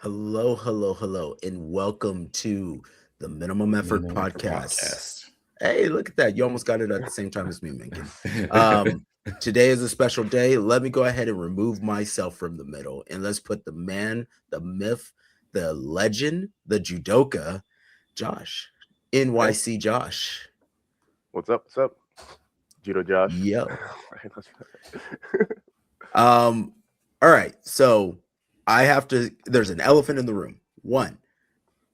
Hello, hello, hello, and welcome to the Minimum Effort Minimum Effort Podcast. Podcast. Hey, look at that. You almost got it at the same time as me, Minkin. Today is a special day. Let me go ahead and remove myself from the middle, and let's put the man, the myth, the legend, the judoka, Josh. Hey, NYC Josh. what's up? What's up? Judo Josh. Yo. All right. So there's an elephant in the room. One,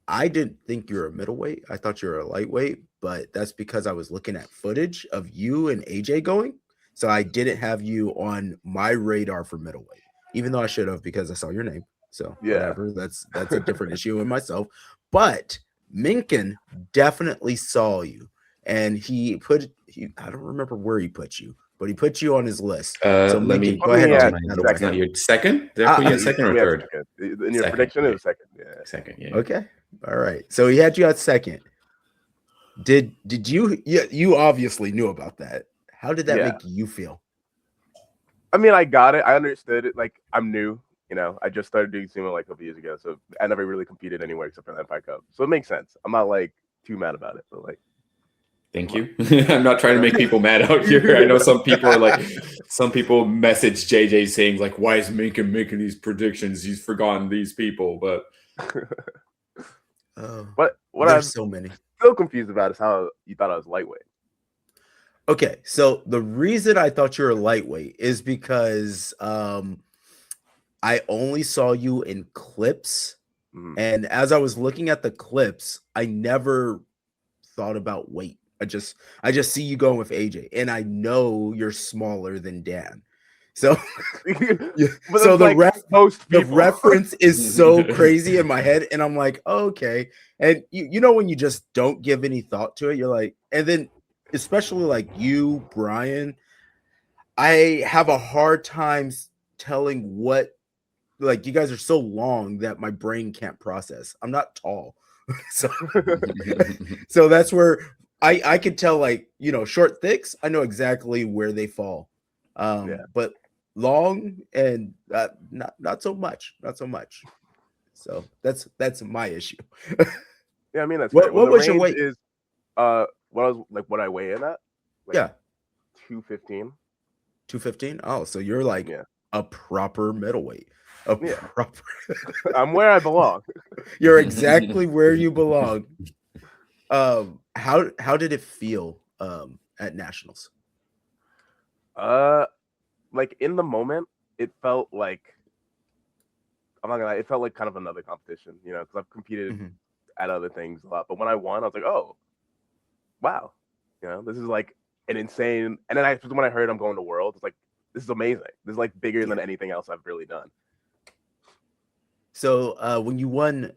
I didn't think you're a middleweight. I thought you were a lightweight, but that's because I was looking at footage of you and AJ going. So I didn't have you on my radar for middleweight, even though I should have because I saw your name. So Yeah. whatever. That's a different issue in myself. But Minkin definitely saw you, and I don't remember where he put you, but he put you on his list. So Let me go ahead and take Yeah, that away. Not your second? Did I put you at second or third? Second. In your Second, prediction, yeah. it was second. Yeah. Second, yeah. Okay. All right. So he had you at second. Did you obviously knew about that? How did that Yeah. make you feel? I mean, I got it. I understood it. Like, I'm new. I just started doing sumo like a couple years ago, so I never really competed anywhere except for the Empire Cup. So it makes sense. I'm not like too mad about it, but like. Thank you. I'm not trying to make people mad out here. I know some people message JJ saying like, why is Minkin making these predictions? He's forgotten these people, but what I'm so many. still confused about is how you thought I was lightweight. Okay, so the reason I thought you were lightweight is because I only saw you in clips, and as I was looking at the clips, I never thought about weight. I just see you going with AJ, and I know you're smaller than Dan. So, so the reference is so crazy in my head, and I'm like, oh, okay. And you know when you just don't give any thought to it, you're like, and then especially like you, Brian, I have a hard time telling what, like, you guys are so long that my brain can't process. I'm not tall, so that's where I could tell, like, short thicks, I know exactly where they fall. But long and not so much. So that's my issue. Yeah, I mean that's what was your weight? Is what I weigh in at? Like, yeah, 215. 215. Oh, so you're like a proper middleweight. Proper. I'm where I belong. You're exactly where you belong. How did it feel at nationals? Like in the moment, it felt like, I'm not gonna lie, it felt like kind of another competition, because I've competed at other things a lot. But when I won, I was like, oh, wow, this is like an insane. And then when I heard I'm going to Worlds, it's like, this is amazing. This is like bigger than anything else I've really done. So when you won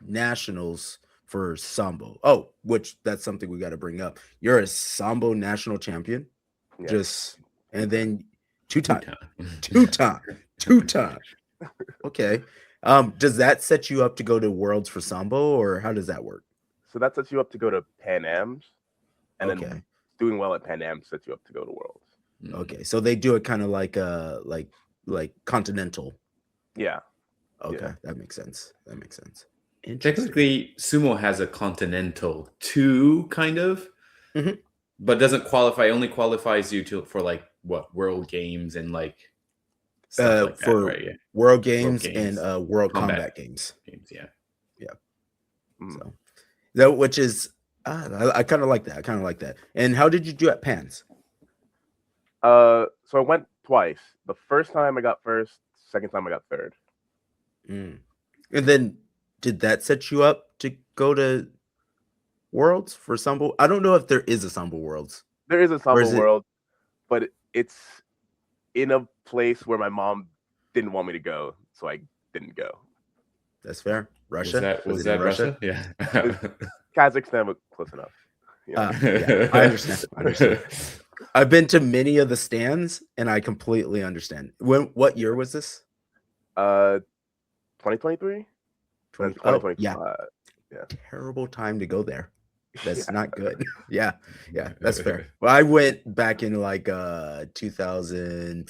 nationals for Sambo, which that's something we got to bring up. You're a Sambo national champion, and then two-time. Okay. Does that set you up to go to Worlds for Sambo, or how does that work? So that sets you up to go to Pan Ams, and then doing well at Pan Ams sets you up to go to Worlds. Okay, so they do it kind of like continental. Yeah. Okay, that makes sense. Technically, sumo has a continental too, kind of, but doesn't qualify. Only qualifies you for like what, World Games and like stuff like for that, right? Yeah. World Games and World Combat Games. Yeah. So that, which is I kind of like that. And how did you do at Pans? So I went twice. The first time I got first. Second time I got third. And then did that set you up to go to Worlds for Sambo? I don't know if there is a Sambo Worlds. There is a Sambo World, but it's in a place where my mom didn't want me to go, so I didn't go. That's fair. Russia? Was that Russia? Yeah. Kazakhstan, but close enough. I understand. I've been to many of the stands, and I completely understand. What year was this? 2023? 2025. Yeah. Terrible time to go there. That's not good. That's fair. Well, I went back in like 2016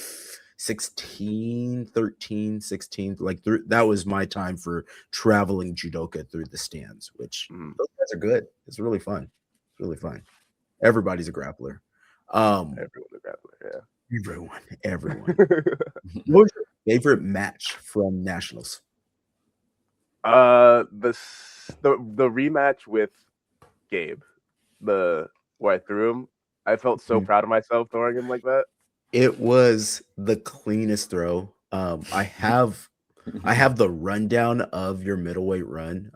16, 13, 16. Like that was my time for traveling judoka through the stands, which those guys are good. It's really fun. It's really fun. Everybody's a grappler. Everyone's a grappler, yeah. Everyone. What was your favorite match from Nationals? The rematch with Gabe, where I threw him. I felt so proud of myself throwing him like that. It was the cleanest throw. I have the rundown of your middleweight run.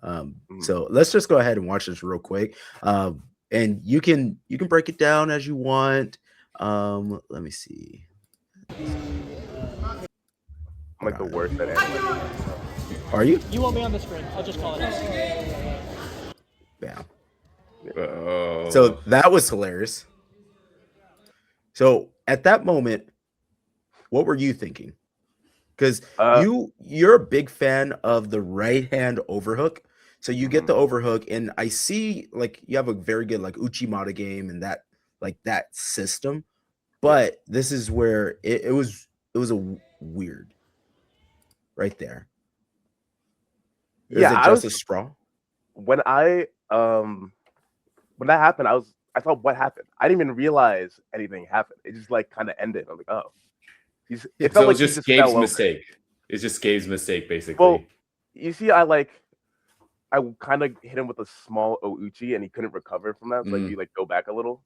So let's just go ahead and watch this real quick. And you can break it down as you want. Let me see. I'm like the worst at it. Are you? You won't be on the screen. I'll just call it out. Bam. So that was hilarious. So at that moment, what were you thinking? Because you're a big fan of the right hand overhook. So you get the overhook, and I see like you have a very good like Uchimata game and that system. But this is where it was a weird right there. Is it just a sprawl? When that happened, I thought, what happened? I didn't even realize anything happened. It just like kind of ended. I was like, oh. It felt like just Gabe's mistake. It's just Gabe's mistake, basically. Well, you see, I kind of hit him with a small Ouchi, and he couldn't recover from that. So like, you like go back a little.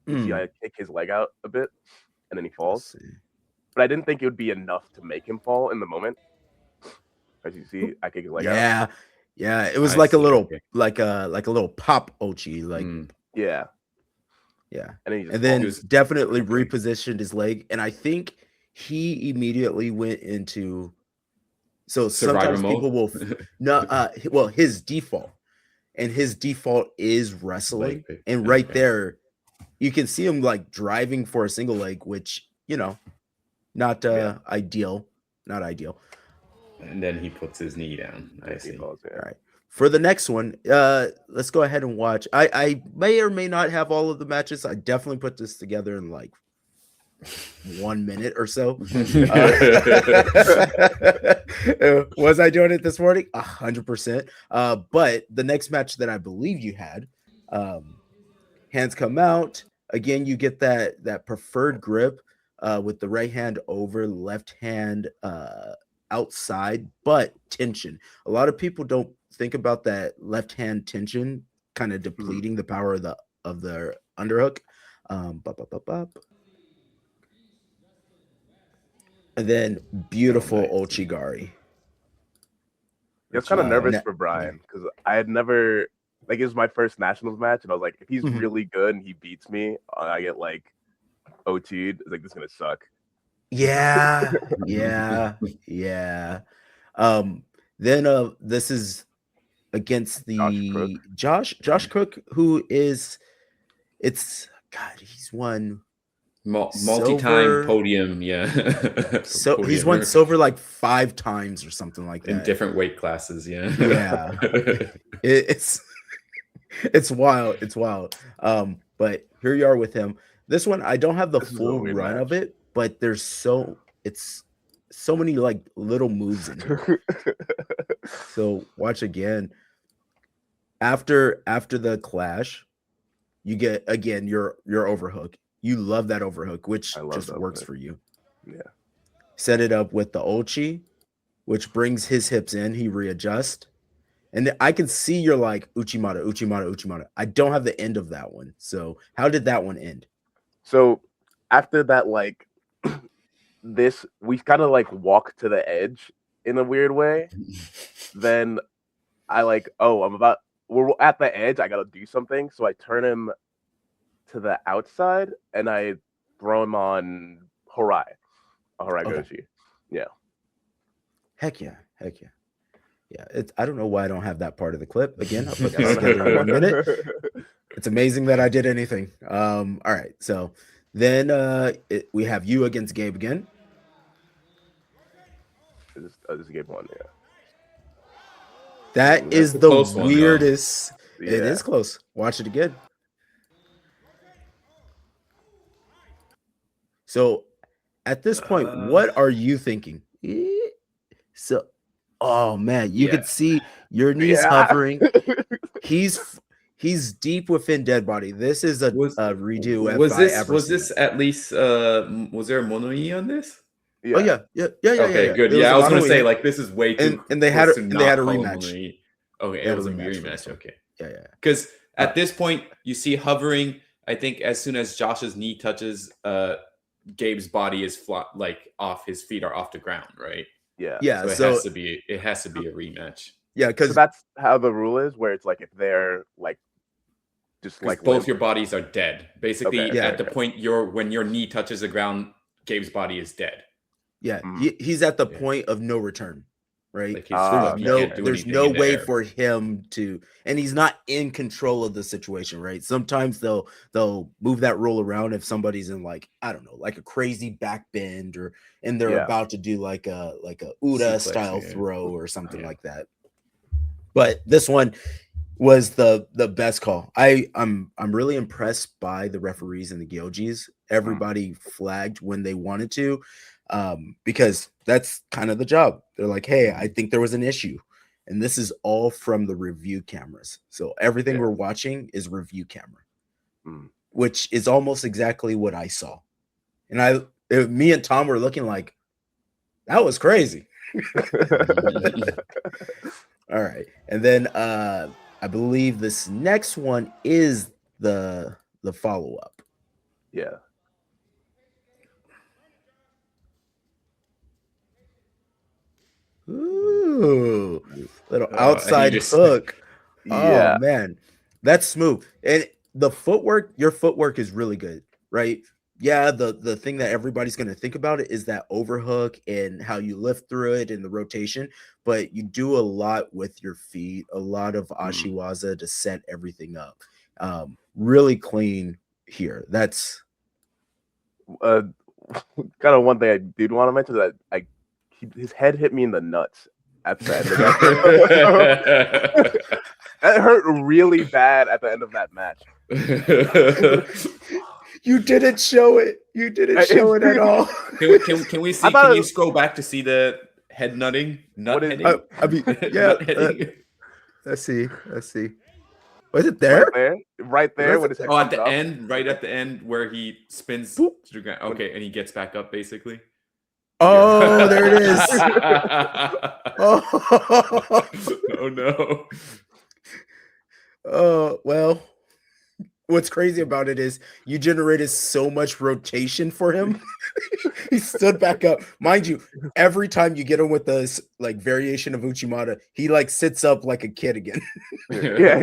You see, I kick his leg out a bit, and then he falls. But I didn't think it would be enough to make him fall in the moment. As you see, I kick his leg out. Yeah. It was like a little pop Ouchi, like yeah. And then definitely repositioned his leg, and I think he immediately went into. So sometimes people will his default is wrestling, and right there you can see him like driving for a single leg, which not ideal. And then he puts his knee down. I see. All right. For the next one, let's go ahead and watch. I may or may not have all of the matches. I definitely put this together in like 1 minute or so. Was I doing it this morning? 100%. But the next match that I believe you had, hands come out. Again, you get that preferred grip with the right hand over, left hand outside, but tension. A lot of people don't think about that left hand tension kind of depleting the power of the underhook. And then beautiful Ochigari. I was kind of nervous for Brian because I had never, like, it was my first nationals match, and I was like, if he's really good and he beats me, I get like OT'd. It's like, this is gonna suck. Yeah. Then this is against the Josh Cook, who is he's won multi-time podium, so he's won silver like 5 times or something like that in different weight classes. It's wild. But here you are with him. This one I don't have the full run of it, but there's so many like little moves in it. So watch again. After the clash, you get again your overhook. You love that overhook, which just works for you. Yeah. Set it up with the Ochi, which brings his hips in. He readjusts. And I can see you're like Uchimata. I don't have the end of that one. So how did that one end? So after that, like we kind of like walk to the edge in a weird way. Then I like, we're at the edge. I got to do something. So I turn him to the outside and I throw him on Horai Goshi. Yeah. Heck yeah. I don't know why I don't have that part of the clip. Again, I'll put that together in 1 minute. It's amazing that I did anything. All right. So then we have you against Gabe again. This is Gabe 1, yeah. That is the weirdest. It is close. Watch it again. So At this point, what are you thinking? So, oh man, you could see your knees hovering. He's deep within dead body. This is a redo. Was this at least was there a mono-e on this? Yeah. Oh yeah. Okay, good. Yeah, I was gonna say like this is way too. And they had a rematch. Okay, it was a rematch. Okay. Yeah. Because at this point, you see hovering. I think as soon as Josh's knee touches, Gabe's body is flat, like off. His feet are off the ground, right? Yeah. So it has to be a rematch. Yeah, because that's how the rule is, where it's like if they're like just like both your bodies are dead. Basically, at the point when your knee touches the ground, Gabe's body is dead. Yeah, he's at the point of no return, right? Like there's no way for him to, and he's not in control of the situation, right? Sometimes they'll move that rule around if somebody's in like, I don't know, like a crazy back bend and they're about to do like a Uda style throw or something like that. But this one was the best call. I'm really impressed by the referees and the Gyojis. Everybody flagged when they wanted to. Because that's kind of the job. They're like, hey, I think there was an issue. And this is all from the review cameras. So everything we're watching is review camera, which is almost exactly what I saw. And me and Tom were looking like, that was crazy. All right. And then I believe this next one is the follow-up. Yeah. Ooh, little outside hook. Oh man, that's smooth. And the footwork, your footwork is really good, right? Yeah, the thing that everybody's going to think about it is that overhook and how you lift through it and the rotation, but you do a lot with your feet, a lot of ashiwaza to set everything up. Really clean here. That's kind of one thing I did want to mention that his head hit me in the nuts at the end of that. That hurt really bad at the end of that match. You didn't show it. You didn't show it at all. Can we see? Can you scroll back to see the head nutting? I mean, yeah. Let's see. Was it there? Right there. When his head at the end, right at the end, where he spins to the ground. Okay, and he gets back up, basically. Oh, there it is. Oh no. Oh, well, what's crazy about it is you generated so much rotation for him. He stood back up. Mind you, every time you get him with this like variation of Uchimata, he like sits up like a kid again. Yeah.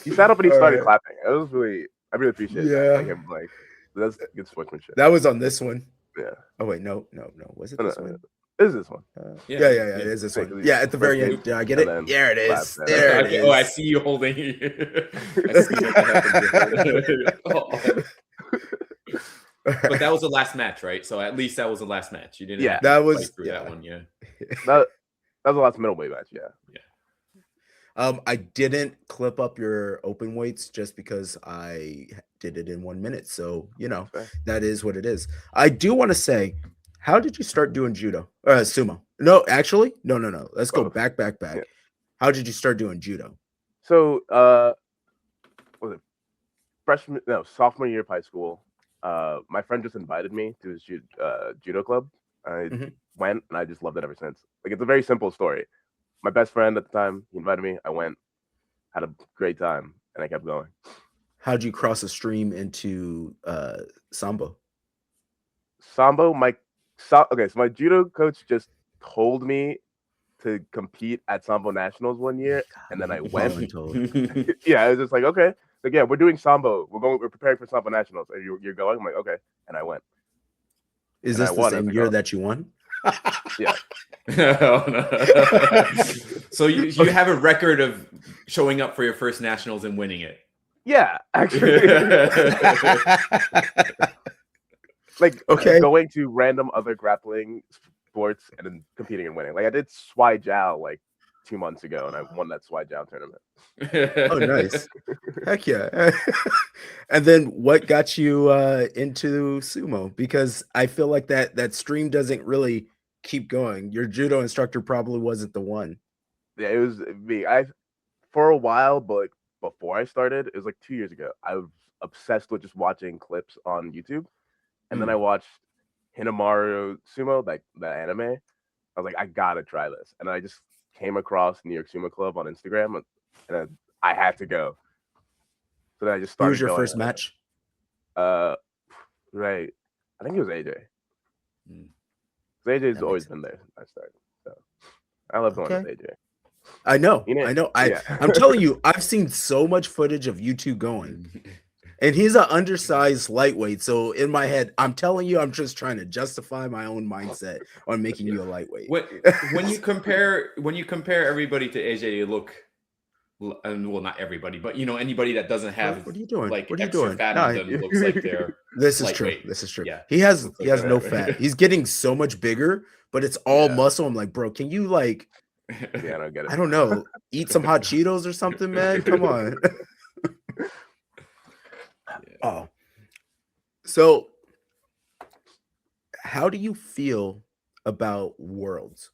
He sat up and he started clapping. I really appreciate that. Like him, like that's good sportsmanship. That was on this one. Yeah. Oh wait, no. Was it this one? It is this one. Yeah. It is this one. Yeah, at the very end. Did I get it? There it is. There it is. Oh, I see you holding it. But that was the last match, right? So at least that was the last match. You didn't. Yeah, that was that one. Yeah. That was the last middleweight match. Yeah. I didn't clip up your open weights just because I did it in 1 minute. So, that is what it is. I do want to say, how did you start doing judo? Sumo? No, actually, no. Let's go back. Yeah. How did you start doing judo? So, was it sophomore year of high school? My friend just invited me to his judo club. I went, and I just loved it ever since. Like, it's a very simple story. My best friend at the time, he invited me. I went, had a great time, and I kept going. How'd you cross a stream into Sambo? Sambo, so my judo coach just told me to compete at Sambo Nationals one year, and then I went. Yeah, I was just like, okay. Like, yeah, we're doing Sambo. We're preparing for Sambo Nationals. And you're going? I'm like, okay. And I went. Is this the same year that you won? Yeah. So you have a record of showing up for your first nationals and winning it. Yeah, actually. Going to random other grappling sports and then competing and winning. Like I did Swai Jiao like 2 months ago, and I won that Swai Jiao tournament. Oh, nice. Heck yeah. And then what got you into sumo? Because I feel like that stream doesn't really keep going. Your judo instructor probably wasn't the one. Yeah, it was me. For a while, but like, before I started, it was like 2 years ago. I was obsessed with just watching clips on YouTube, and then I watched Hinamaru Sumo, like that anime. I was like, I gotta try this, and I just came across New York Sumo Club on Instagram, and I had to go. So then I just started. Who was your first match? Right. I think it was AJ. AJ's always been there since I started. So I love going with AJ. I know. I'm telling you, I've seen so much footage of you two going. And he's an undersized lightweight. So in my head, I'm telling you, I'm just trying to justify my own mindset on making you a lightweight. When you compare everybody to AJ, you look, and well, not everybody, but anybody that doesn't have what are you doing? Like what are you extra doing? fat on them looks like they're This is lightweight. true. This is true. Yeah. He has no fat. He's getting so much bigger, but it's all muscle. I'm like, bro, can you like I don't get it. I don't know, eat some hot Cheetos or something, man? Come on. Oh. So how do you feel about Worlds?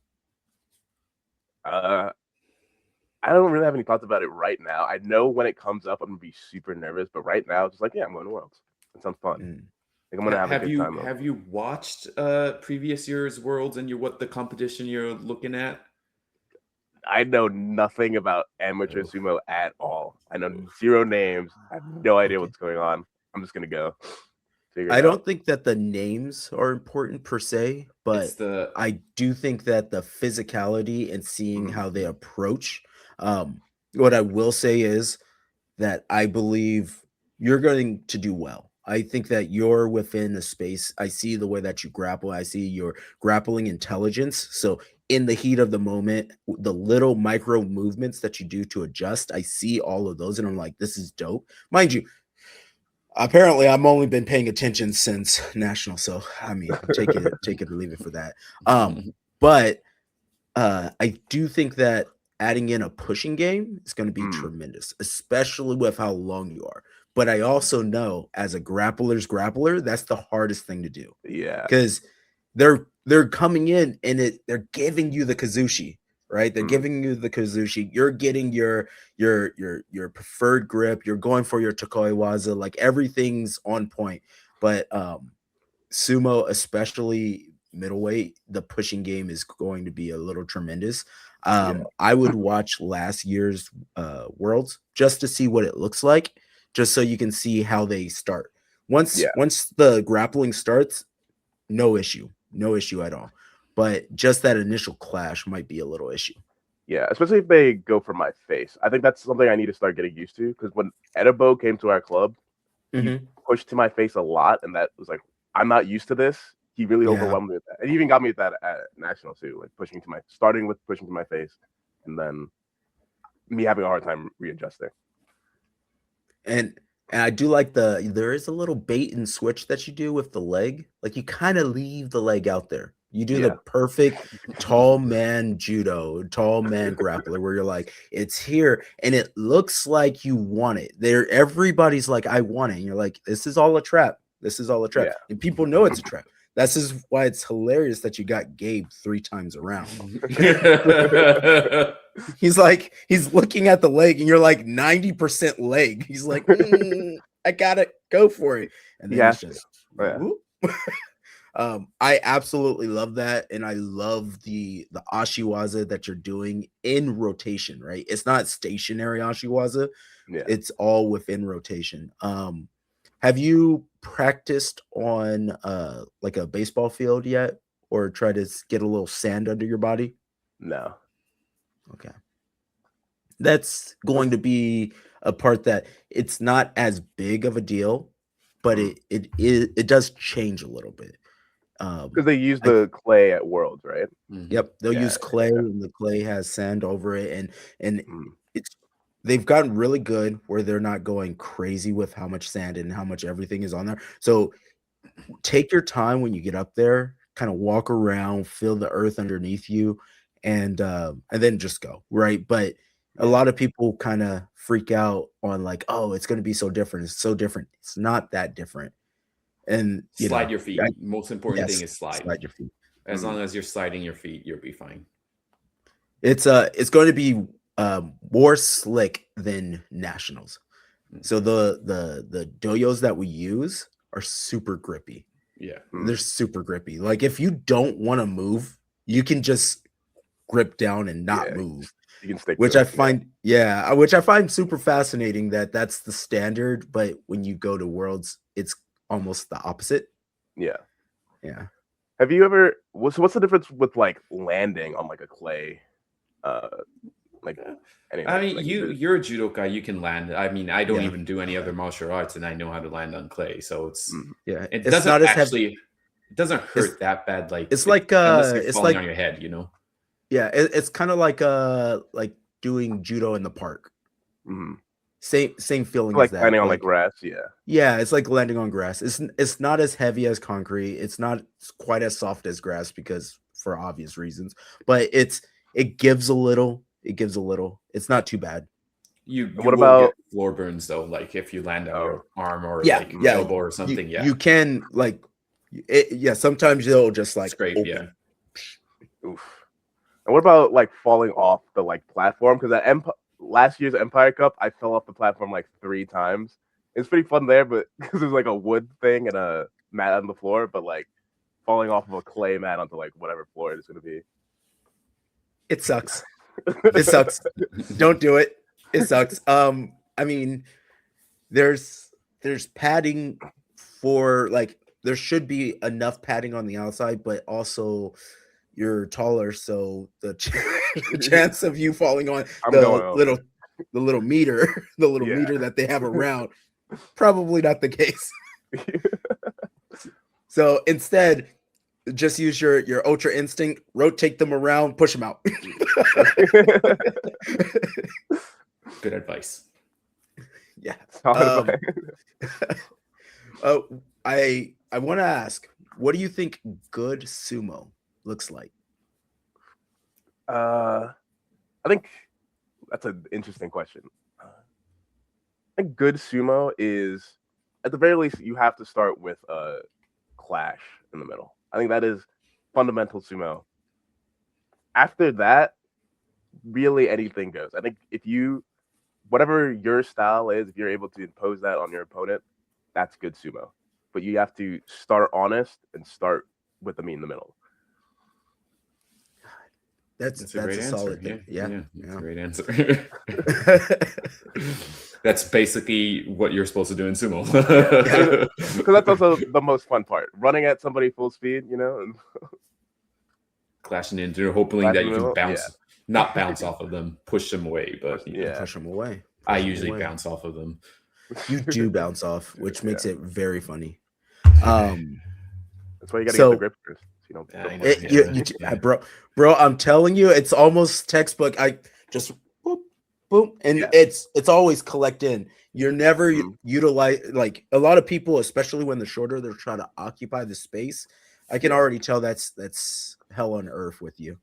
I don't really have any thoughts about it right now. I know when it comes up, I'm gonna be super nervous, but right now, it's just like, I'm going to Worlds. It sounds fun. Like I'm gonna have a good time. Have you watched previous year's Worlds and what the competition you're looking at? I know nothing about amateur sumo at all. I know zero names. I have no idea what's going on. I'm just gonna go. I don't think that the names are important per se, but I do think that the physicality and seeing how they approach. What I will say is that I believe you're going to do well. I think that you're within a space. I see the way that you grapple. I see your grappling intelligence. So in the heat of the moment, the little micro movements that you do to adjust, I see all of those, and I'm like, this is dope. Mind you, apparently I've only been paying attention since national, so I mean, take it or leave it for that. But I do think that adding in a pushing game is going to be tremendous, especially with how long you are. But I also know as a grappler's grappler, that's the hardest thing to do. Yeah, because they're coming in and they're giving you the kazushi, right? They're giving you the kazushi. You're getting your preferred grip. You're going for your takoiwaza. Like everything's on point. But sumo, especially middleweight, the pushing game is going to be a little tremendous. I would watch last year's Worlds just to see what it looks like, just so you can see how they start. Once the grappling starts, no issue at all. But just that initial clash might be a little issue. Yeah, especially if they go for my face. I think that's something I need to start getting used to, because when Edibo came to our club, he pushed to my face a lot, and that was like, I'm not used to this. He really overwhelmed me with that. And he even got me with that at national too, like starting with pushing to my face, and then me having a hard time readjusting. And I do like there is a little bait and switch that you do with the leg. Like you kind of leave the leg out there. You do the perfect tall man judo, tall man grappler, where you're like, it's here, and it looks like you want it. Everybody's like, I want it. And you're like, this is all a trap. This is all a trap. Yeah. And people know it's a trap. This is why it's hilarious that you got Gabe 3 times around. He's looking at the leg, and you're like 90% leg. He's like, I gotta go for it. And then it's just I absolutely love that, and I love the ashiwaza that you're doing in rotation, right? It's not stationary ashiwaza. It's all within rotation. Have you practiced on like a baseball field yet, or try to get a little sand under your body? No. Okay. That's going to be a part that it's not as big of a deal, but it does change a little bit. Because they use the clay at Worlds, right? Yep, they'll use clay, and the clay has sand over it, and they've gotten really good where they're not going crazy with how much sand and how much everything is on there. So take your time when you get up there, kind of walk around, feel the earth underneath you, and then just go, right? But a lot of people kind of freak out on like, oh, it's going to be so different. It's so different. It's not that different. And slide your feet. Most important thing is slide your feet. As long as you're sliding your feet, you'll be fine. It's going to be more slick than nationals. So the dojos that we use are super grippy. Yeah, they're super grippy. Like if you don't want to move, you can just grip down and not move. You can stick, which I find which I find super fascinating that that's the standard, but when you go to Worlds, it's almost the opposite. Yeah. Have you ever? What's the difference with like landing on like a clay? I mean, you're a judo guy. You can land. I mean, I don't even do any other martial arts, and I know how to land on clay. So it's it doesn't actually it doesn't hurt that bad. Like it's like it's falling on your head, you know. Yeah, it's kind of like doing judo in the park. Mm-hmm. Same feeling like as that. Landing on like grass, yeah, it's like landing on grass. It's not as heavy as concrete. It's not quite as soft as grass because for obvious reasons. But it gives a little. It's not too bad. You what about get floor burns though? Like if you land on your arm or like elbow or something. You can like sometimes they'll just like scrape. Open. Oof. And what about like falling off the like platform? Because at last year's Empire Cup, I fell off the platform like 3 times. It's pretty fun there, but because there's like a wood thing and a mat on the floor, but like falling off of a clay mat onto like whatever floor it is going to be. It sucks. It sucks. Don't do it. It sucks. I mean, there's padding for like there should be enough padding on the outside, but also you're taller, so the chance of you falling on the little meter, meter that they have around, probably not the case. So instead, just use your ultra instinct, rotate them around, push them out. Good advice. Yeah. I want to ask, what do you think good sumo looks like? I think that's an interesting question. I think good sumo is, at the very least, you have to start with a clash in the middle. I think that is fundamental sumo. After that, really anything goes. I think whatever your style is, if you're able to impose that on your opponent, that's good sumo. But you have to start honest and start with the meat in the middle. That's a great solid thing. Yeah. That's a great answer. That's basically what you're supposed to do in sumo. Because that's also the most fun part. Running at somebody full speed, and clashing into, hoping that you can bounce, not bounce off of them, push them away, but push them away. I usually bounce off of them. You do bounce off, which makes it very funny. That's why you got to get the grip first. Bro, I'm telling you, it's almost textbook. I just boop, boom, and it's always collect in. You're never utilize, like a lot of people, especially when they're shorter, they're trying to occupy the space. I can already tell that's hell on earth with you.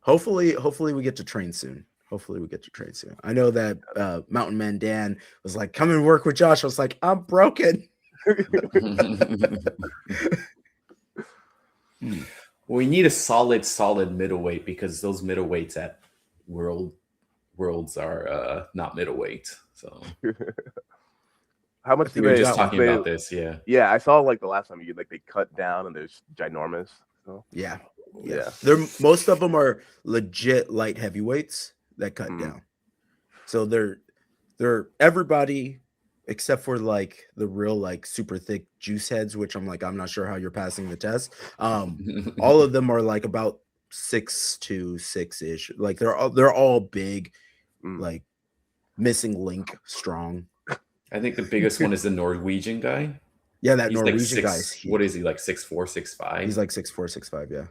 Hopefully we get to train soon. I know that Mountain Man Dan was like, come and work with Josh. I was like, I'm broken. We need a solid middleweight, because those middleweights at worlds are not middleweight. So how much we were just talking about this? I saw like the last time they cut down and there's ginormous. So. Yeah. Most of them are legit light heavyweights that cut down. So they're everybody except for like the real like super thick juice heads, which I'm not sure how you're passing the test. All of them are like about 6 to 6-ish. Like they're all big, like missing link strong. I think the biggest one is the Norwegian guy. Yeah, that Norwegian guy. What is he, like 6'4", 6'5"? He's like 6'4", 6'5", yeah.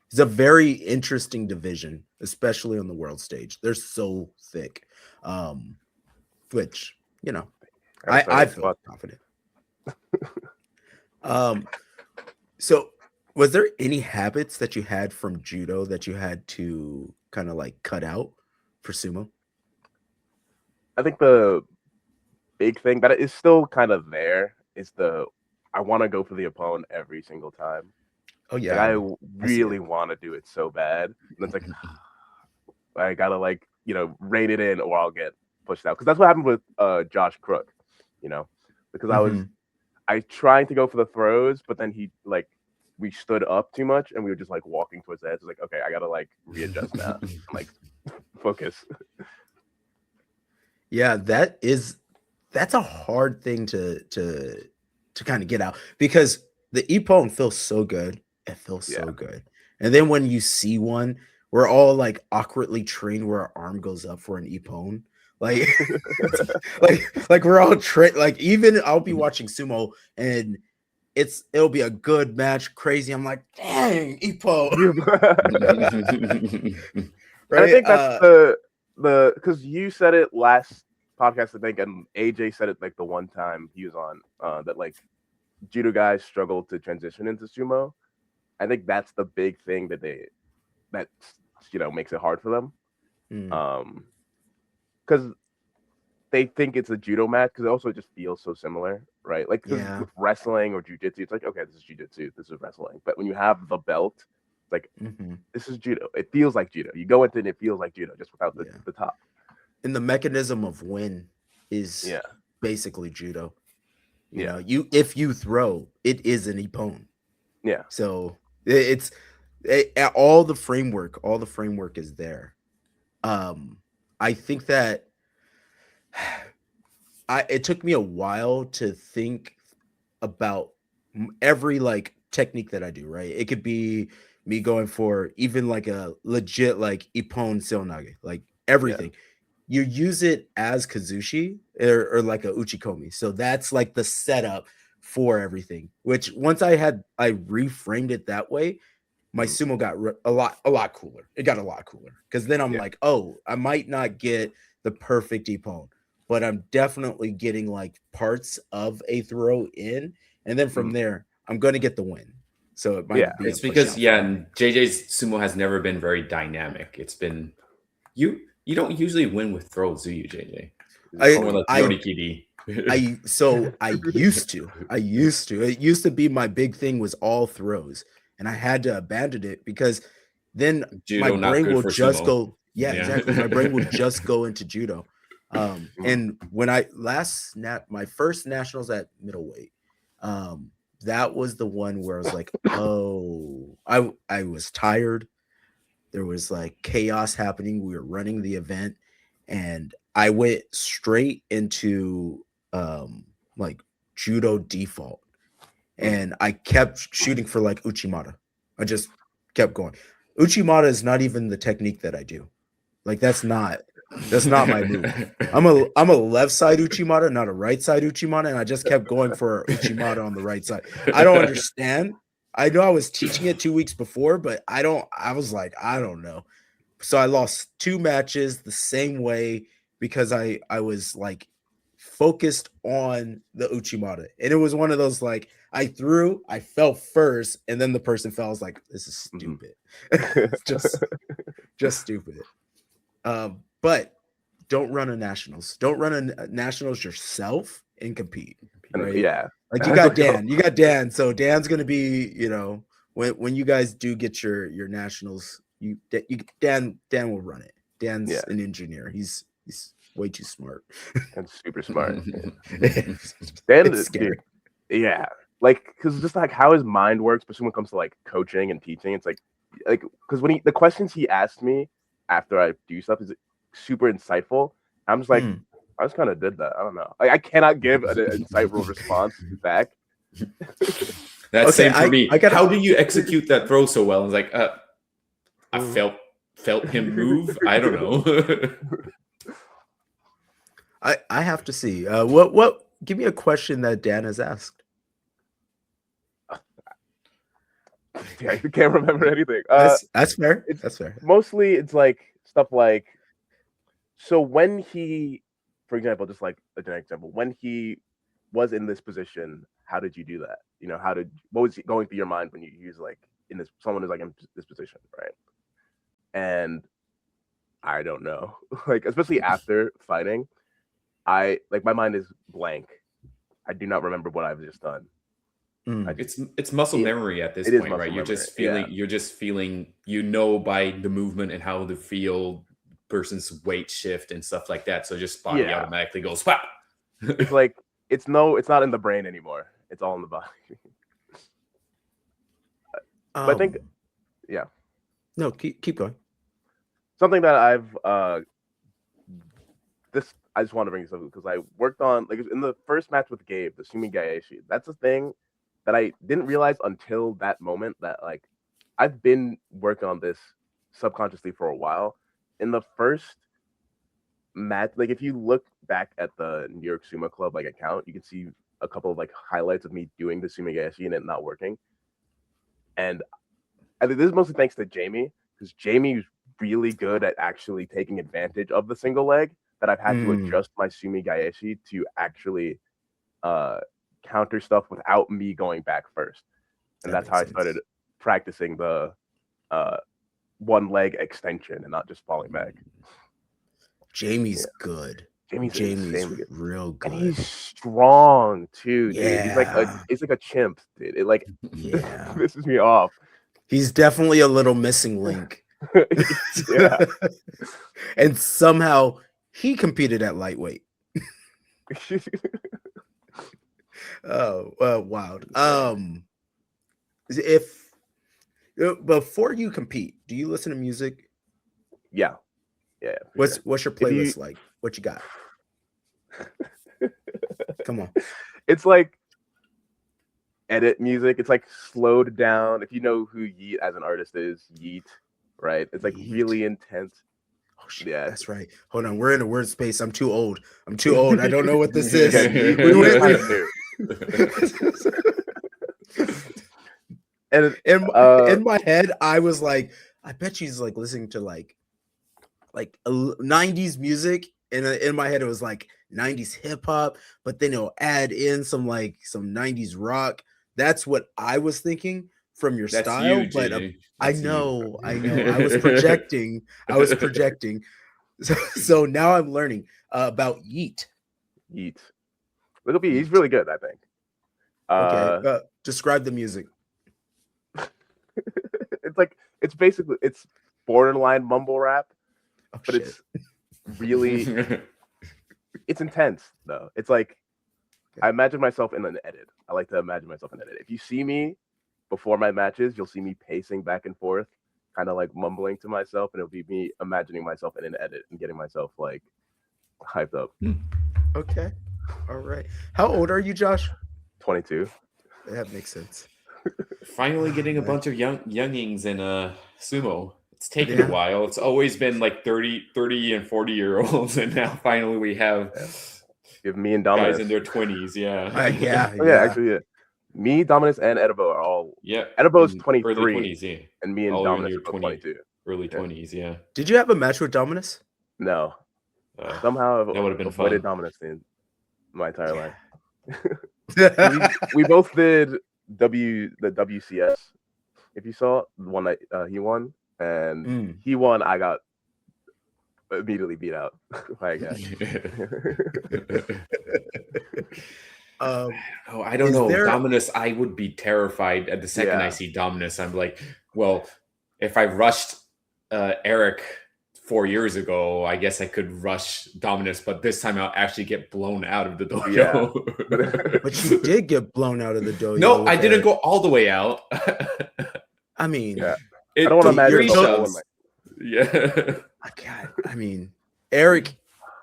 It's a very interesting division, especially on the world stage. They're so thick, which I feel confident. So Was there any habits that you had from judo that you had to kind of like cut out for sumo? I think the big thing that is still kind of there is I want to go for the opponent every single time. Oh yeah, like I really want to do it so bad, and it's like I gotta like rein it in or I'll get pushed out, because that's what happened with Josh Crook, because I tried to go for the throws, but then we stood up too much and we were just like walking towards the edge. It's like, okay, I gotta like readjust now, and, like focus. Yeah, that's a hard thing to kind of get out, because the ippon feels so good. It feels so good. And then when you see one, we're all like awkwardly trained where our arm goes up for an ippon. Like, like we're all trained. Like, even I'll be watching sumo and it'll be a good match, crazy. I'm like, dang, ippon. Right? I think that's the because you said it last podcast, I think, and AJ said it like the one time he was on, that like judo guys struggle to transition into sumo. I think that's the big thing that makes it hard for them. Because they think it's a judo match, because it also just feels so similar, right? Like, with wrestling or jiu-jitsu, it's like, okay, this is jiu-jitsu, this is wrestling. But when you have the belt, it's like, this is judo. It feels like judo. You go into it and it feels like judo, just without the top. And the mechanism of win is basically judo. You know, if you throw, it is an ippon. Yeah. So it's all the framework is there. I think that it took me a while to think about every like technique that I do, right? It could be me going for even like a legit like ippon seonage, like everything. You use it as kazushi or like a uchikomi. So that's like the setup for everything, which once I reframed it that way, my sumo got a lot cooler. It got a lot cooler, because then I'm like, oh, I might not get the perfect ippon, but I'm definitely getting like parts of a throw in, and then from there I'm going to get the win. So it might be it's because JJ's sumo has never been very dynamic. It's been you don't usually win with throws, do you, JJ? I used to. It used to be my big thing was all throws, and I had to abandon it because then judo, my brain will just sumo. go. Yeah, exactly. My brain will just go into judo. And when my first nationals at middleweight, that was the one where I was like, oh, I was tired. There was like chaos happening. We were running the event, and I went straight into like judo default, and I kept shooting for like uchimata. I just kept going. Uchimata is not even the technique that I do. Like that's not my move. I'm a left side uchimata, not a right side uchimata, and I just kept going for uchimata on the right side. I don't understand. I know I was teaching it 2 weeks before, but I was like, I don't know. So I lost 2 matches the same way because I was like focused on the uchimata. And it was one of those like I fell first, and then the person fell. I was like, this is stupid. just stupid. But don't run a nationals. Don't run a nationals yourself and compete. Right? Yeah. Like you got Dan. So Dan's gonna be, when you guys do get your nationals, Dan will run it. Dan's an engineer. He's way too smart. And super smart. Dan is scary. Yeah. Like, because just like how his mind works, especially when it comes to like coaching and teaching, it's like because when the questions he asked me after I do stuff is super insightful. I'm just like, I just kind of did that. I don't know. Like, I cannot give an insightful response back. That's same for me. How do you execute that throw so well? And it's like, I felt him move. I don't know. I have to see. What? Give me a question that Dan has asked. Yeah, I can't remember anything. That's fair. That's fair. Mostly, it's like stuff like. So when he, for example, just like an example, when he was in this position, how did you do that? what was going through your mind when you use like someone is like in this position, right? And I don't know, like especially after fighting, my mind is blank. I do not remember what I've just done. It's muscle memory at this point, right? You're just feeling, by the movement and how the person's weight shift and stuff like that. So just body automatically goes, wow. It's like it's not in the brain anymore. It's all in the body. But I think, No, keep going. Something that I just want to bring this up because I worked on like in the first match with Gabe, the Sumo Gaeshi. That's a thing that I didn't realize until that moment that like I've been working on this subconsciously for a while. In the first match, like if you look back at the New York Sumo Club like account, you can see a couple of like highlights of me doing the Sumo Gaeshi and it not working. And I think this is mostly thanks to Jamie, because Jamie's really good at actually taking advantage of the single leg that I've had to adjust my Sumo Gaeshi to actually counter stuff without me going back first. And that's how I started practicing the one leg extension and not just falling back. Jamie's good. Jamie's real good. And he's strong too, dude. He's like a chimp, dude. It like pisses me off. He's definitely a little missing link. Yeah. And somehow he competed at lightweight. Wild. If before you compete, do you listen to music? Yeah. What's your playlist like? What you got? Come on. It's like edit music. It's like slowed down. If you know who Yeet as an artist is, Yeet, right? It's like really intense. Oh shit, yeah, that's right. Hold on, we're in a word space. I'm too old. I don't know what this is. And in my head, I was like, I bet she's like listening to like 90s music. And in my head, it was like 90s hip hop, but then it'll add in some 90s rock. That's what I was thinking from your style. But I know. I was projecting. So now I'm learning about Yeet. Look up, he's really good, I think. Okay. Describe the music. it's borderline mumble rap, but shit. It's really it's intense though. It's like I imagine myself in an edit. I like to imagine myself in an edit. If you see me before my matches, you'll see me pacing back and forth, kind of like mumbling to myself, and it'll be me imagining myself in an edit and getting myself like hyped up. Okay. All right. How old are you, Josh? 22. That makes sense. Finally getting a bunch of youngings in sumo. It's taken a while. It's always been like 30 and 40-year-olds, and now finally we have me and Dominus guys in their 20s. Actually, me, Dominus, and Edibo are all. Yeah, Edibo's 23, early 20s, and me and Dominus are 22. Early 20s, yeah. Did you have a match with Dominus? No. Somehow I've that would have been avoided fun. Dominus in my entire life. we both did the WCS. If you saw the one that he won, and he won, I got immediately beat out by a guy. I don't know. Dominus, I would be terrified at the second I see Dominus. I'm like, well, if I rushed Eric 4 years ago, I guess I could rush Dominus, but this time I'll actually get blown out of the dojo. Yeah. But you did get blown out of the dojo. No, I didn't go all the way out. I mean, I don't want to imagine God, I mean, Eric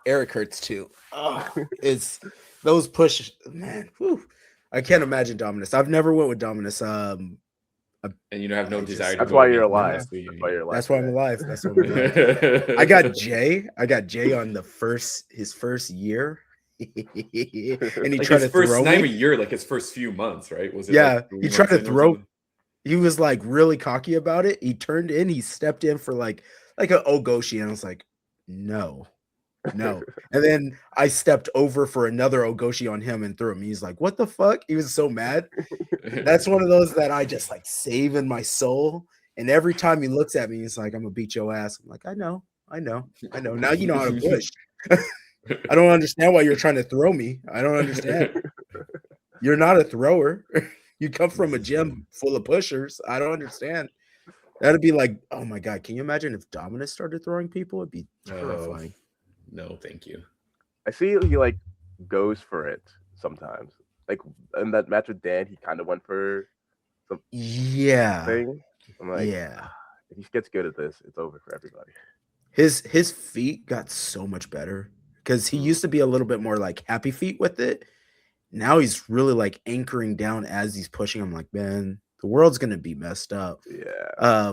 hurts too. It's those push, man. Whew. I can't imagine Dominus. I've never went with Dominus. And you don't have no desire. That's why you're alive. That's why I'm alive. That's why I'm alive. I got Jay on his first year. And he like tried to throw me. Not even a year, like his first few months, right? Was it? Yeah, he tried to throw. He was like really cocky about it. He turned in. He stepped in for like an Ogoshi, and I was like, no. no. And then I stepped over for another Ogoshi on him and threw him. He's like, what the fuck? He was so mad. That's one of those that I just like save in my soul. And every time he looks at me, he's like, I'm gonna beat your ass. I'm like, I know. Now you know how to push. I don't understand why you're trying to throw me. I don't understand. You're not a thrower. You come from a gym full of pushers. I don't understand. That'd be like, oh my God. Can you imagine if Dominus started throwing people? It'd be terrifying. No, thank you. I see he like goes for it sometimes. Like in that match with Dan, he kind of went for some thing. I'm like, if he gets good at this, it's over for everybody. His feet got so much better because he used to be a little bit more like happy feet with it. Now he's really like anchoring down as he's pushing. I'm like, man, the world's gonna be messed up. Yeah.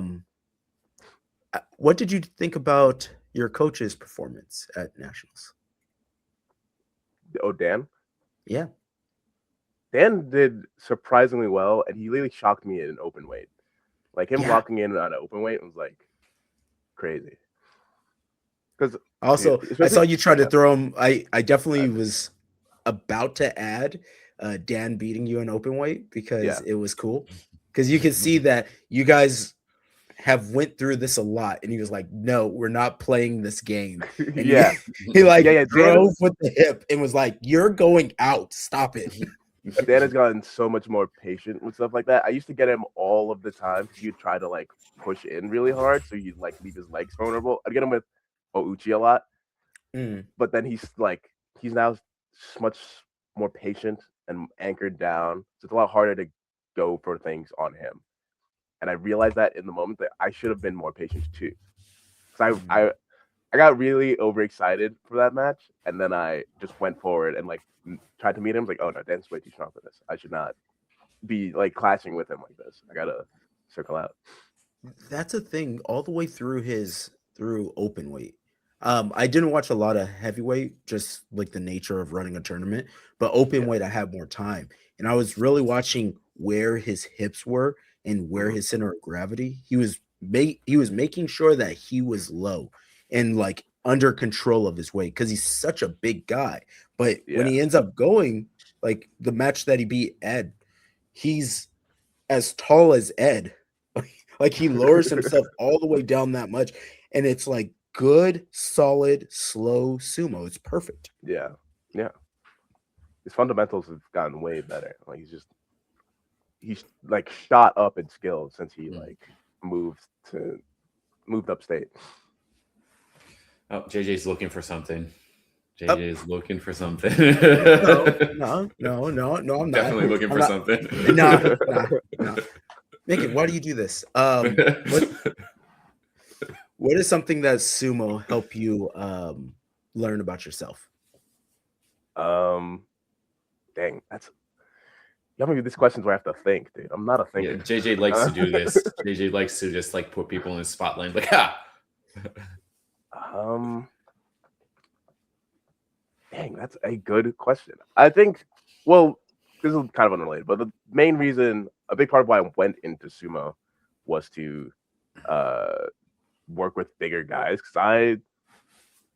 What did you think about your coach's performance at Nationals? Oh, Dan? Yeah. Dan did surprisingly well, and he really shocked me in an open weight. Like him walking in on an open weight was like crazy. Because also, I saw you try to throw him. I definitely was about to add Dan beating you in open weight because it was cool. Because you can see that you guys have went through this a lot, and he was like, "No, we're not playing this game." And he like drove with the hip and was like, "You're going out. Stop it." Dan has gotten so much more patient with stuff like that. I used to get him all of the time because he'd try to like push in really hard, so you'd like leave his legs vulnerable. I'd get him with Ouchi a lot, but then he's now much more patient and anchored down. So it's a lot harder to go for things on him. And I realized that in the moment that I should have been more patient too. Because I got really overexcited for that match, and then I just went forward and like tried to meet him. Like, oh no, Dan's way too strong for this. I should not be like clashing with him like this. I gotta circle out. That's a thing all the way through open weight. I didn't watch a lot of heavyweight, just like the nature of running a tournament, but open weight I had more time, and I was really watching where his hips were and where his center of gravity. He was making sure that he was low and like under control of his weight because he's such a big guy. But when he ends up going, like the match that he beat Ed, he's as tall as Ed. Like he lowers himself all the way down that much, and it's like good, solid, slow sumo. It's perfect. Yeah. His fundamentals have gotten way better. Like he's like shot up in skill since he like moved upstate. Oh, JJ's looking for something. JJ's looking for something. No, I'm not. Definitely looking for something. No. Nick, why do you do this? What is something that sumo help you learn about yourself? Dang, y'all maybe these questions where I have to think, dude. I'm not a thinker. Yeah, JJ likes to do this. JJ likes to just like put people in the spotlight, like Dang, that's a good question. I think, well, this is kind of unrelated, but the main reason, a big part of why I went into sumo was to work with bigger guys. Because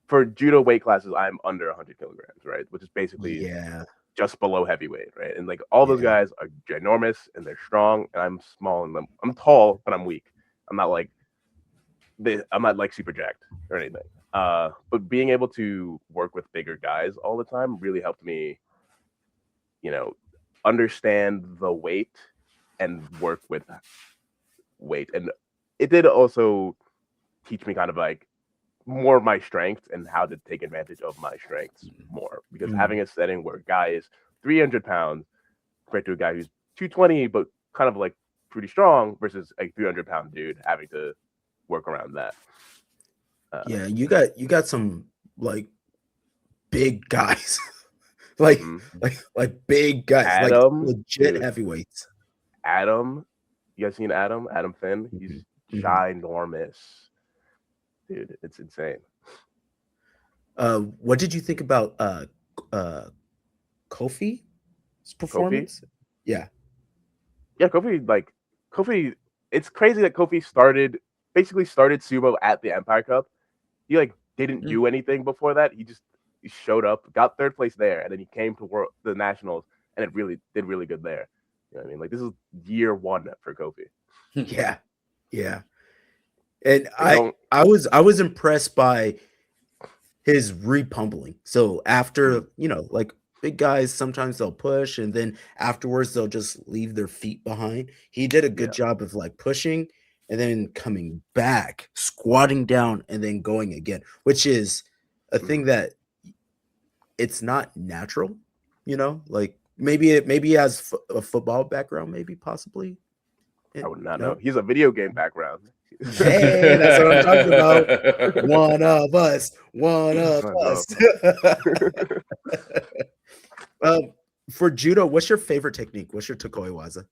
for judo weight classes, I'm under 100 kilograms, right? Which is basically just below heavyweight, right? And like all those guys are ginormous and they're strong, and I'm small and I'm tall, but I'm weak. I'm not like super jacked or anything. But being able to work with bigger guys all the time really helped me, understand the weight and work with weight. And it did also teach me kind of like more of my strengths and how to take advantage of my strengths more. Because having a setting where a guy is 300 pounds compared to a guy who's 220, but kind of like pretty strong versus a 300-pound dude having to work around that. You got some like big guys, like big guys, Adam, like legit heavyweights. Adam, you guys seen Adam? Adam Finn, he's ginormous, dude. It's insane. What did you think about Kofi's performance? Kofi? Yeah, Kofi. It's crazy that Kofi started sumo at the Empire Cup. He like didn't do anything before that. He showed up, got third place there, and then he came to the nationals, and it really did really good there. You know what I mean? Like, this is year one for Kofi. Yeah. And I was impressed by his repumbling. So after, like big guys, sometimes they'll push and then afterwards they'll just leave their feet behind. He did a good job of like pushing and then coming back, squatting down and then going again, which is a thing that it's not natural, like maybe he has a football background, maybe possibly. I would not know. He's a video game background. Hey, that's what I'm talking about. One of us. For judo, what's your favorite technique? What's your Tokoi Waza?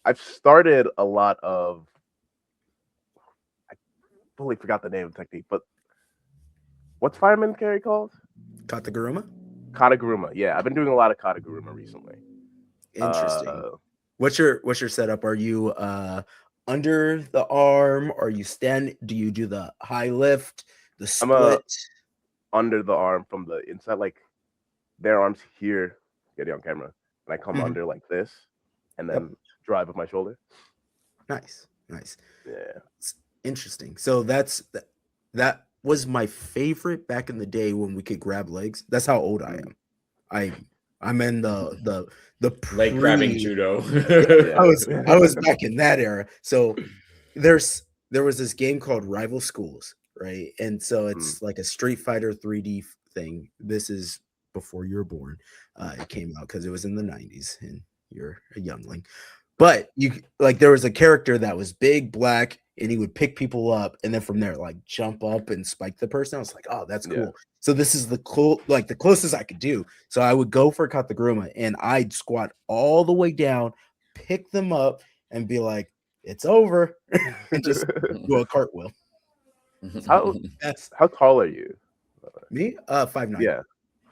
I've started a lot of. I fully forgot the name of the technique, but what's fireman carry called? Kataguruma. Kataguruma. Yeah, I've been doing a lot of Kataguruma recently. Interesting. What's your setup? Are you under the arm? Are you do you do the high lift, the split? I'm under the arm from the inside, like their arms here, get it on camera, and I come under like this, and then drive with my shoulder. Nice. Yeah, it's interesting. So that was my favorite back in the day when we could grab legs. That's how old I am. I'm in the leg grabbing judo. I was back in that era. So there was this game called Rival Schools, right? And so it's like a Street Fighter 3D thing. This is before you were born. It came out because it was in the 90s and you're a youngling. But there was a character that was big, black, and he would pick people up and then from there like jump up and spike the person. I was like, oh, that's cool. Yeah. So this is the closest I could do. So I would go for Kataguruma and I'd squat all the way down, pick them up, and be like, it's over, and just do a cartwheel. How tall are you? Me? 5'9". Yeah.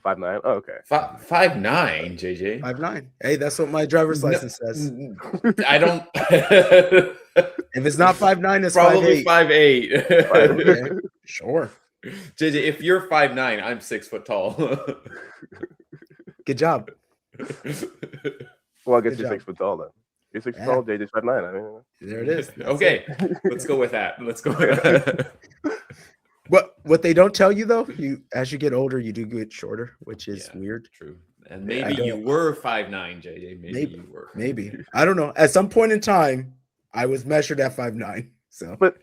5'9". Oh, okay. 5'9", JJ. 5'9". Hey, that's what my driver's license says. I don't. If it's not 5'9", it's probably 5'8". Okay. Sure. JJ, if you're 5'9", I'm 6 foot tall. Good job. Well, I guess you're 6 foot tall then. You're 6 foot tall, JJ's 5'9". I mean, there it is. Okay, let's go with that. What they don't tell you though, as you get older, you do get shorter, which is weird. True. And maybe you were 5'9", JJ. Maybe you were. Maybe. I don't know. At some point in time, I was measured at 5'9". So, but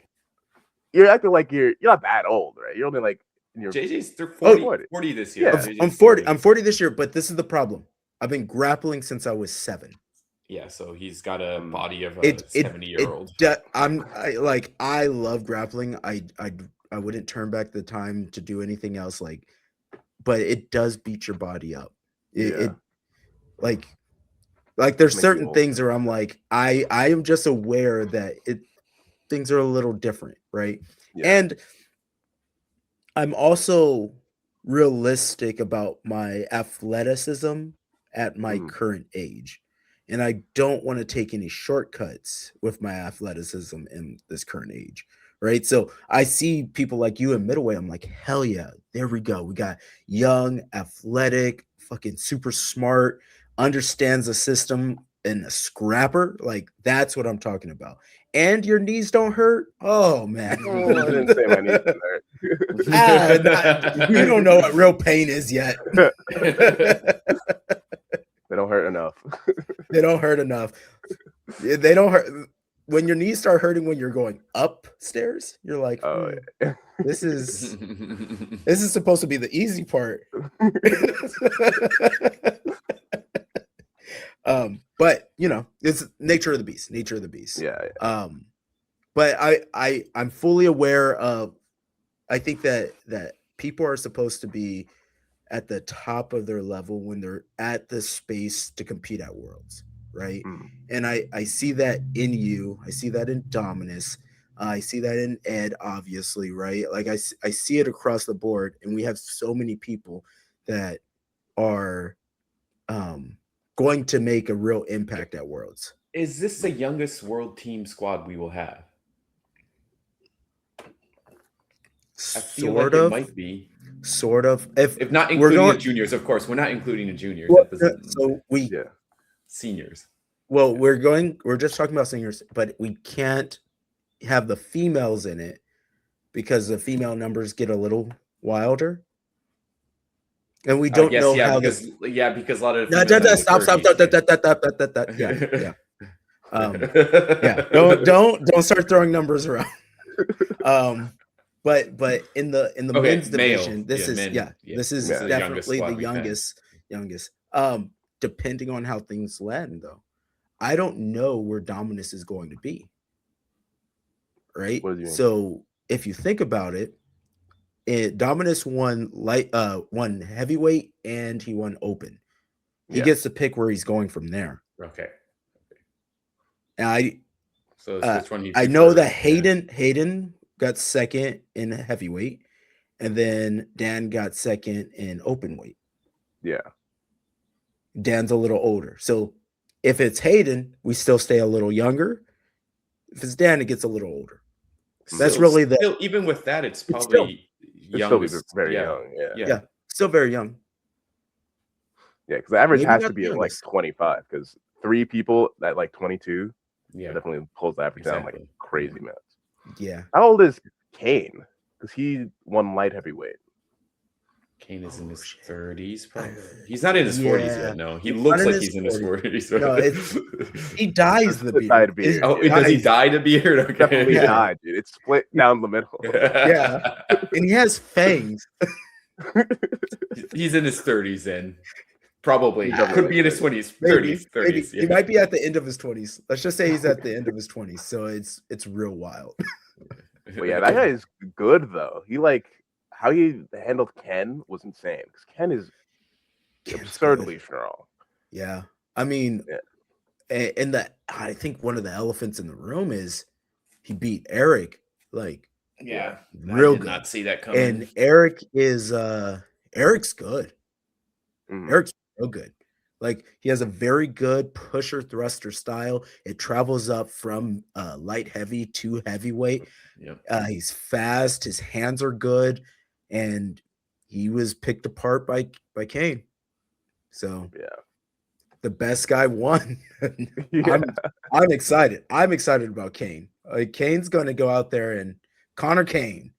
you're acting like you're not that old, right? You're only like JJ's 40 this year. Yeah. I'm 40. I'm 40 this year, but this is the problem. I've been grappling since I was 7. Yeah, so he's got a body of a 70-year-old. I love grappling. I wouldn't turn back the time to do anything else. But it does beat your body up. It there's certain things where I'm like, I am just aware that things are a little different, right? Yeah. And I'm also realistic about my athleticism at my current age. And I don't want to take any shortcuts with my athleticism in this current age, right? So I see people like you in middleweight. I'm like, hell yeah, there we go. We got young, athletic, fucking super smart, understands the system, and a scrapper. Like, that's what I'm talking about. And your knees don't hurt? Oh, man. Oh, I didn't say my knees didn't hurt. You don't know what real pain is yet. They don't hurt enough. They don't hurt enough. They don't hurt. When your knees start hurting when you're going upstairs, you're like, this is supposed to be the easy part. But it's nature of the beast. Yeah. But I'm fully aware of, I think that people are supposed to be at the top of their level when they're at the space to compete at Worlds, right? And I see that in you. I see that in Dominus. I see that in Ed, obviously, right? Like I see it across the board, and we have so many people that are going to make a real impact at Worlds. Is this the youngest world team squad we will have? feel like it might be. Sort of. If not including the juniors, of course. We're not including the juniors. Well, so seniors. Well, we're just talking about seniors, but we can't have the females in it because the female numbers get a little wilder. And we don't know how because a lot of stop. Don't start throwing numbers around. But in the men's division, this is definitely the youngest. Depending on how things land, though, I don't know where Dominus is going to be. Right. So if you think about it, Dominus won heavyweight and he won open. He gets to pick where he's going from there. Okay. And which one I know that Hayden got second in heavyweight, and then Dan got second in open weight. Yeah. Dan's a little older. So if it's Hayden, we still stay a little younger. If it's Dan, it gets a little older. That's really even with that, it's probably young. Very young. Yeah. Still very young. Yeah, because the average has to be at like 25, because 3 people at like 22 definitely pulls the average down like crazy, man. Yeah. How old is Kane? Because he won light heavyweight. Kane is in his 30s, probably. He's not in his 40s yet. No, he looks like he's in his 40s. No, he dyes the beard. Does he dye the beard? Okay. Definitely dyed, dude. It's split down the middle. Yeah, and he has fangs. He's in his 30s, then probably could be in his 20s, 30s. Yeah. He might be at the end of his 20s. Let's just say he's at the end of his 20s. So it's real wild. Well, yeah, that guy is good though. He how he handled Ken was insane, because Ken is absurdly strong. Yeah, I mean, and I think one of the elephants in the room is he beat Eric real good. Not see that coming. And Eric's good. Eric's real good. He has a very good pusher thruster style. It travels up from light heavy to heavyweight. He's fast. His hands are good. And he was picked apart by Kane. So the best guy won. I'm excited. I'm excited about Kane. Kane's going to go out there, and Connor Kane's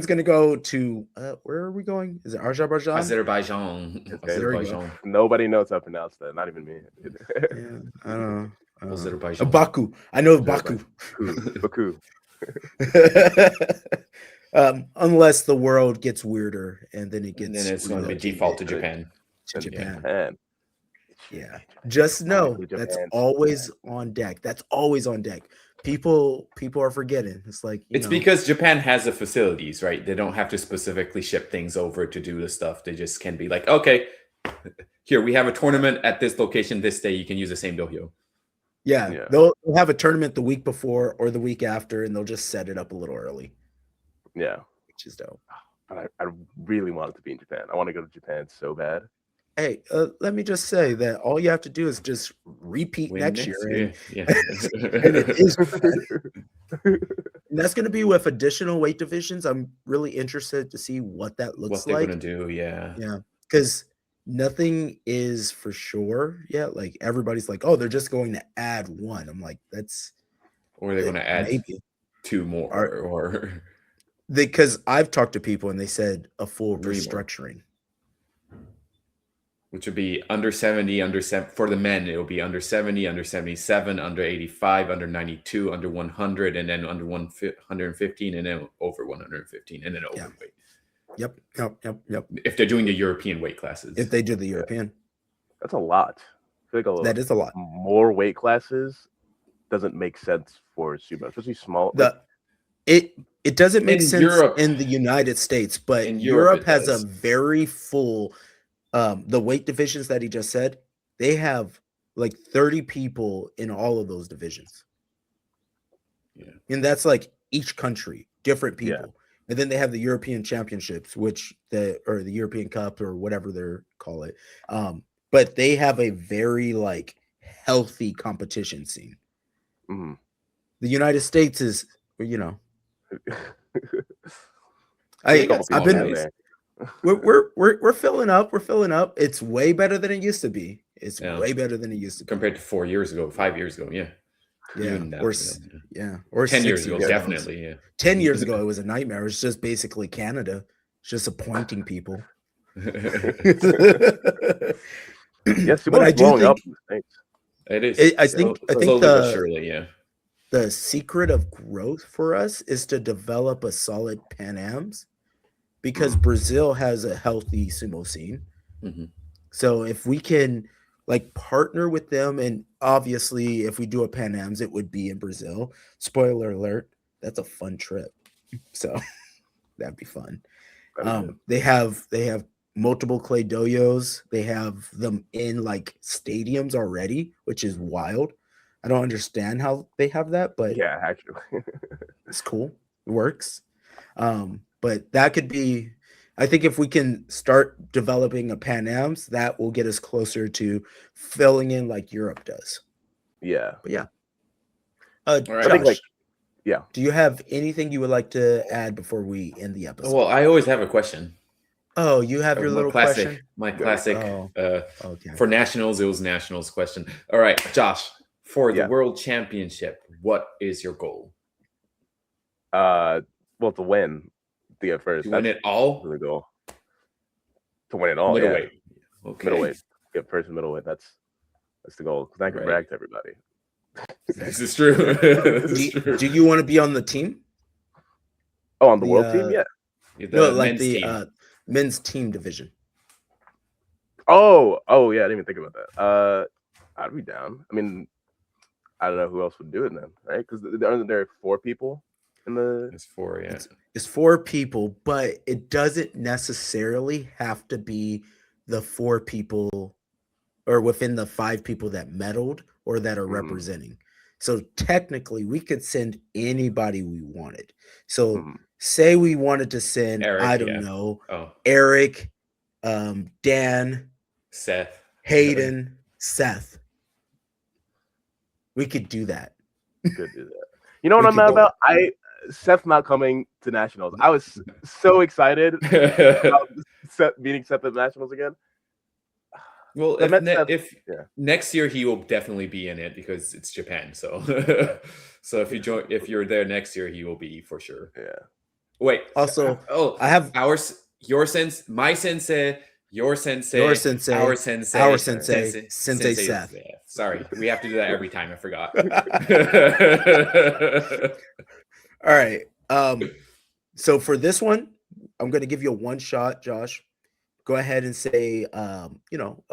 going to go to where are we going? Is it Azerbaijan? Azerbaijan. Nobody knows how to pronounce that. Not even me. I don't know. Azerbaijan. Baku. I know Baku. Baku. Unless the world gets weirder, and then it's going to be default to Japan. Yeah. Just know that's always on deck. That's always on deck. People are forgetting. It's because Japan has the facilities, right? They don't have to specifically ship things over to do the stuff. They just can be like, okay, here we have a tournament at this location this day. You can use the same dohyo. Yeah. They'll have a tournament the week before or the week after, and they'll just set it up a little early. Yeah, which is dope. But I really want it to be in Japan. I want to go to Japan so bad. Hey, let me just say that all you have to do is just repeat next year. And it is. And that's going to be with additional weight divisions. I'm really interested to see what that looks like. What they're going to do, yeah. Because nothing is for sure yet. Everybody's like, oh, they're just going to add one. I'm like, that's. Or they're going to add 2 more. Or because I've talked to people and they said a full restructuring. Which would be under 70, for the men, it will be under 70, under 77, under 85, under 92, under 100, and then under 115, and then over 115, and then overweight. Yep. If they're doing the European weight classes. If they do the European. That's a lot. I feel like that is a lot. More weight classes doesn't make sense for sumo, especially small. It doesn't make sense in the United States, but Europe has a very full the weight divisions that he just said. They have 30 people in all of those divisions. Yeah. And that's each country, different people. Yeah. And then they have the European Championships, or the European Cup or whatever they call it. But they have a very healthy competition scene. Mm-hmm. The United States is, I've been. We're filling up. We're filling up. It's way better than it used to be. It's way better than it used to be compared to 4 years ago, 5 years ago. Yeah. Or 10 years ago, definitely. Yeah. 10 years ago, it was a nightmare. It was just basically Canada. It's just appointing people. Yes, but I do think it is. I think the secret of growth for us is to develop a solid Pan Ams, because Brazil has a healthy sumo scene. So if we can like partner with them, and obviously if we do a Pan Ams, it would be in Brazil. Spoiler alert, that's a fun trip. So that'd be fun. They have multiple clay dojos. They have them in like stadiums already, which is wild. I don't understand how they have that, but yeah, actually it's cool. It works. But that could be, I think if we can start developing a Pan Ams, that will get us closer to filling in like Europe does. Yeah. But yeah. All right. Josh, I think do you have anything you would like to add before we end the episode? Well, I always have a question. Oh, you have your little question? My classic. For nationals, it was nationals question. All right, Josh, for the world championship, what is your goal? Well, to win. To get first. To win it all? The goal. To win it all. Middleweight. Yeah. Okay. Middleweight. Get first in middleweight. That's the goal. Because I can brag to everybody. This is true. Do you want to be on the team? Oh, on the world team? Yeah. No, like the men's team division. Oh, yeah. I didn't even think about that. I'd be down. I mean, I don't know who else would do it then, right? Because aren't there 4 people in the? It's 4, yeah. It's 4 people, but it doesn't necessarily have to be the 4 people or within the 5 people that medaled or that are representing. So technically, we could send anybody we wanted. So say we wanted to send, Eric, I don't know, Eric, Dan, Seth, Hayden, Seth. We could do that. Could do that. You know what I'm mad about? Seth not coming to nationals. I was so excited about meeting Seth at nationals again. Well, next year he will definitely be in it because it's Japan. So, so if you're there next year, he will be for sure. Yeah. Wait. Also, I have your sensei, my sensei, your sensei, our sensei, Sensei Seth. Sorry, we have to do that every time. I forgot. All right. So for this one, I'm going to give you a one shot, Josh. Go ahead and say, a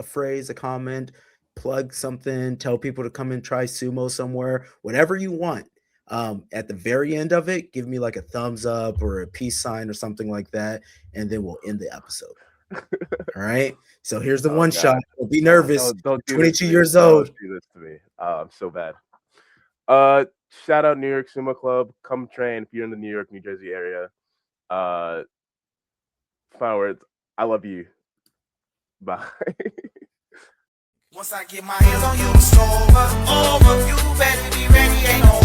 phrase, a comment, plug something, tell people to come and try sumo somewhere, whatever you want. At the very end of it, give me like a thumbs up or a peace sign or something like that, and then we'll end the episode. All right. So here's the one shot. Don't be nervous. Don't 22 years old. Don't do this to me. I'm so bad. Shout out New York Sumo Club. Come train if you're in the New York, New Jersey area. Final words. I love you. Bye. Once I get my hands on you, it's over. You better be ready, ain't no